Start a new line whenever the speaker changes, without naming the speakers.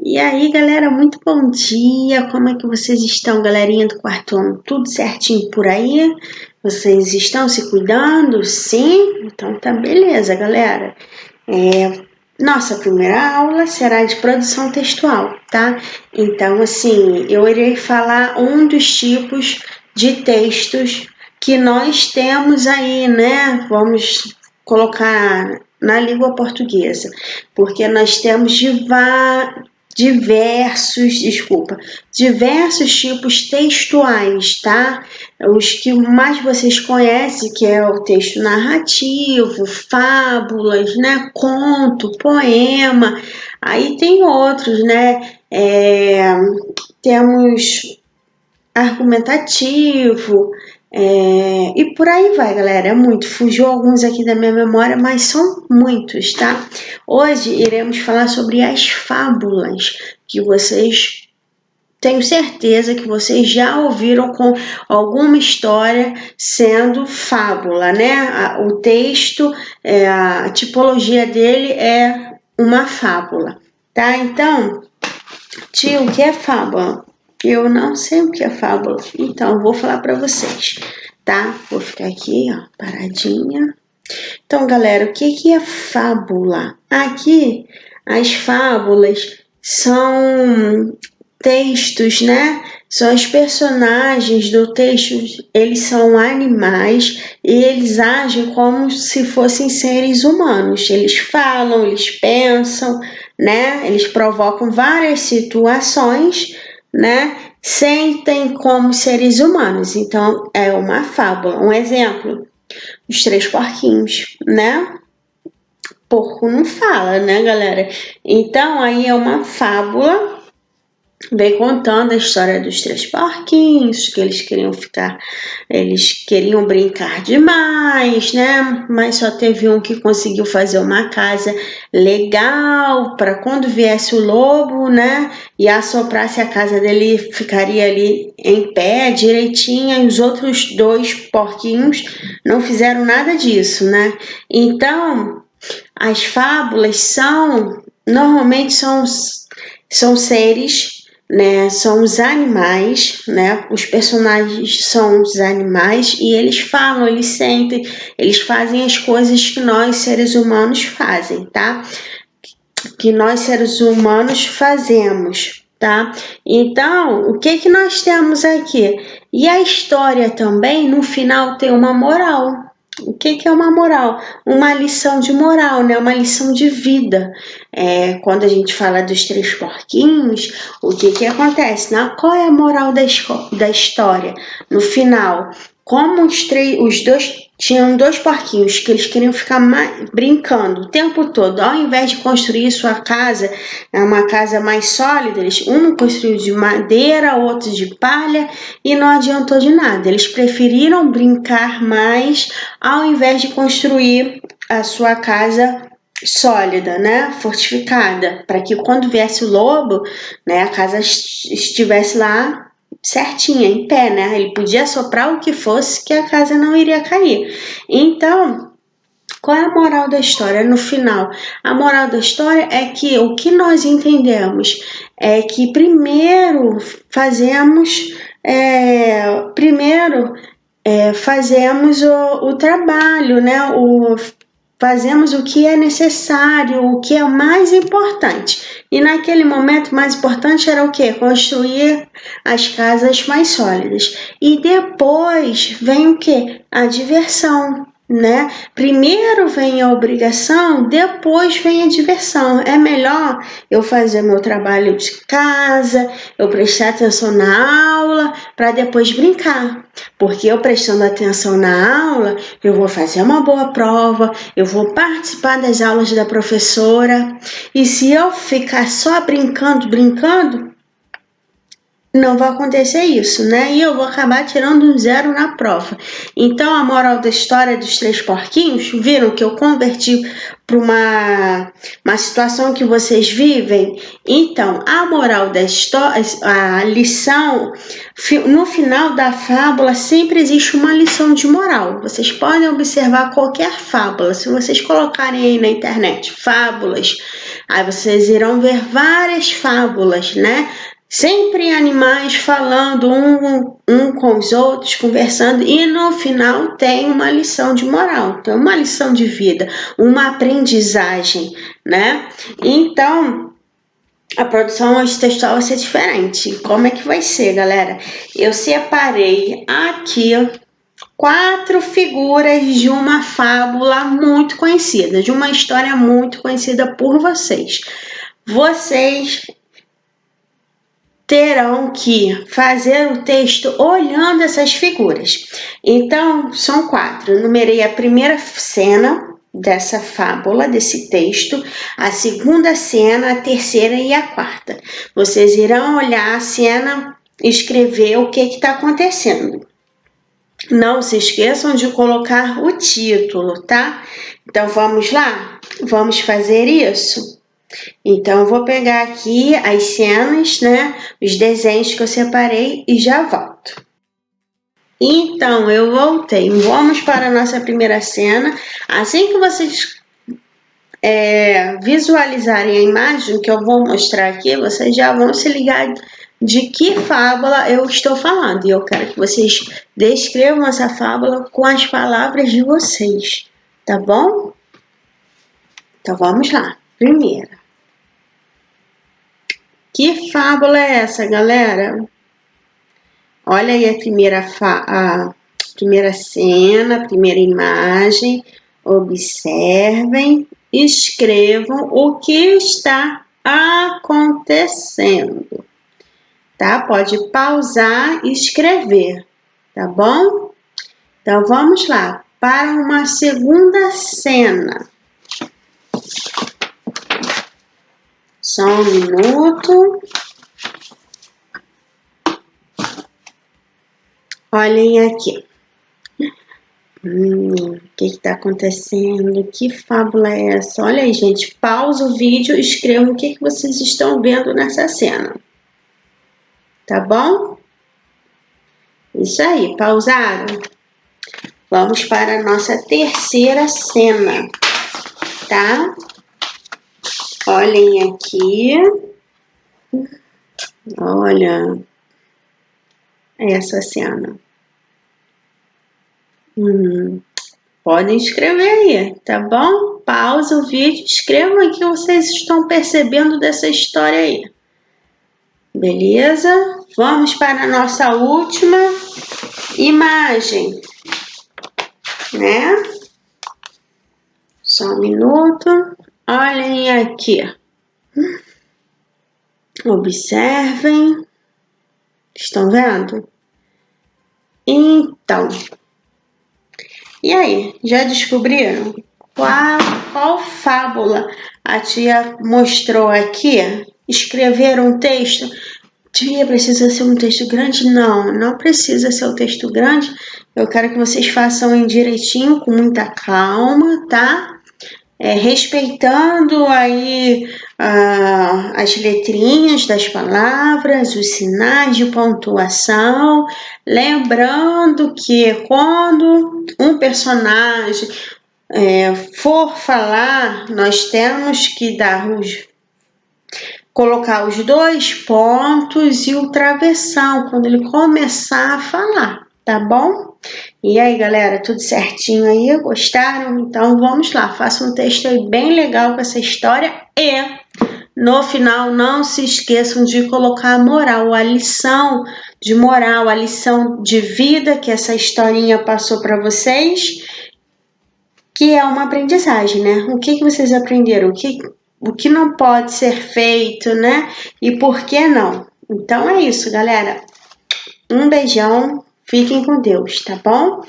E aí, galera, muito bom dia! Como é que vocês estão, galerinha do quarto ano? Tudo certinho por aí? Vocês estão se cuidando? Sim? Então tá beleza, galera. Nossa primeira aula será de produção textual, tá? Então, assim, eu irei falar um dos tipos de textos que nós temos aí, né? Vamos colocar na língua portuguesa, porque nós temos diversos tipos textuais, tá? Os que mais vocês conhecem, que é o texto narrativo, fábulas, né? Conto, poema. Aí tem outros, né? Temos argumentativo, e por aí vai, galera. É muito. Fugiu alguns aqui da minha memória, mas são muitos, tá? Hoje iremos falar sobre as fábulas, que vocês, tenho certeza que vocês já ouviram com alguma história sendo fábula, né? O texto, a tipologia dele é uma fábula, tá? Então, tio, o que é fábula? Eu não sei o que é fábula, então vou falar para vocês, tá? Vou ficar aqui, ó, paradinha. Então, galera, o que é fábula? Aqui, as fábulas são textos, né? São os personagens do texto, eles são animais e eles agem como se fossem seres humanos. Eles falam, eles pensam, né? Eles provocam várias situações, né? Sentem como seres humanos. Então, é uma fábula. Um exemplo, os três porquinhos, né? Porco não fala, né, galera? Então, aí é uma fábula, vem contando a história dos três porquinhos, que eles queriam brincar demais, né? Mas só teve um que conseguiu fazer uma casa legal para quando viesse o lobo, né? E assoprasse a casa dele, ficaria ali em pé, direitinha, e os outros dois porquinhos não fizeram nada disso, né? Então, as fábulas normalmente são seres, né, são os animais, né, os personagens são os animais e eles falam, eles sentem, eles fazem as coisas que nós seres humanos fazem, tá? Que nós seres humanos fazemos, tá? Então, o que nós temos aqui? E a história também, no final, tem uma moral. O que é uma moral? Uma lição de moral, né? Uma lição de vida. Quando a gente fala dos três porquinhos, o que acontece? Qual é a moral da história? No final, como os dois tinham dois porquinhos que eles queriam ficar brincando o tempo todo, ao invés de construir sua casa, uma casa mais sólida, um construiu de madeira, outro de palha e não adiantou de nada. Eles preferiram brincar mais ao invés de construir a sua casa sólida, né, fortificada, para que quando viesse o lobo, né, a casa estivesse lá certinha, em pé, né? Ele podia soprar o que fosse que a casa não iria cair. Então, qual é a moral da história? No final, a moral da história é que o que nós entendemos é que primeiro fazemos o trabalho, né? Fazemos o que é necessário, o que é mais importante. E naquele momento, mais importante era o quê? Construir as casas mais sólidas. E depois vem o quê? A diversão, né? Primeiro vem a obrigação, depois vem a diversão. É melhor eu fazer meu trabalho de casa, eu prestar atenção na aula, para depois brincar. Porque eu prestando atenção na aula, eu vou fazer uma boa prova, eu vou participar das aulas da professora. E se eu ficar só brincando, não vai acontecer isso, né? E eu vou acabar tirando um 0 na prova. Então, a moral da história dos 3 porquinhos, viram que eu converti para uma situação que vocês vivem? Então, a moral da história, a lição, no final da fábula sempre existe uma lição de moral. Vocês podem observar qualquer fábula. Se vocês colocarem aí na internet fábulas, aí vocês irão ver várias fábulas, né? Sempre animais falando um com os outros, conversando, e no final tem uma lição de moral, tem uma lição de vida, uma aprendizagem, né? Então, a produção hoje textual vai ser diferente. Como é que vai ser, galera? Eu separei aqui 4 figuras de uma fábula muito conhecida, de uma história muito conhecida por vocês. Vocês terão que fazer o texto olhando essas figuras. Então, são 4. Eu numerei a primeira cena dessa fábula, desse texto, a segunda cena, a terceira e a quarta. Vocês irão olhar a cena e escrever o que está acontecendo. Não se esqueçam de colocar o título, tá? Então, vamos lá? Vamos fazer isso? Então, eu vou pegar aqui as cenas, né? Os desenhos que eu separei e já volto. Então, eu voltei. Vamos para a nossa primeira cena. Assim que vocês visualizarem a imagem que eu vou mostrar aqui, vocês já vão se ligar de que fábula eu estou falando. E eu quero que vocês descrevam essa fábula com as palavras de vocês, tá bom? Então, vamos lá. Primeira. Que fábula é essa, galera? Olha aí a primeira cena, a primeira imagem. Observem, escrevam o que está acontecendo. Tá? Pode pausar e escrever, tá bom? Então, vamos lá para uma segunda cena. Só um minuto. Olhem aqui. O que está acontecendo? Que fábula é essa? Olha aí, gente. Pausa o vídeo e escrevam o que vocês estão vendo nessa cena. Tá bom? Isso aí, pausaram? Vamos para a nossa terceira cena, tá? Olhem aqui. Olha essa cena. Podem escrever aí, tá bom? Pausa o vídeo, escrevam o que vocês estão percebendo dessa história aí. Beleza? Vamos para a nossa última imagem, né? Só um minuto. Olhem aqui. Observem. Estão vendo? Então, e aí? Já descobriram qual fábula a tia mostrou aqui? Escreveram um texto? Tia, precisa ser um texto grande? Não, não precisa ser um texto grande. Eu quero que vocês façam direitinho, com muita calma, tá? Respeitando aí as letrinhas das palavras, os sinais de pontuação, lembrando que quando um personagem for falar, nós temos que colocar os 2 pontos e o travessão quando ele começar a falar, tá bom? E aí, galera, tudo certinho aí? Gostaram? Então, vamos lá, faça um texto aí bem legal com essa história e, no final, não se esqueçam de colocar a moral, a lição de moral, a lição de vida que essa historinha passou para vocês, que é uma aprendizagem, né? O que vocês aprenderam? O que não pode ser feito, né? E por que não? Então, é isso, galera. Um beijão. Fiquem com Deus, tá bom?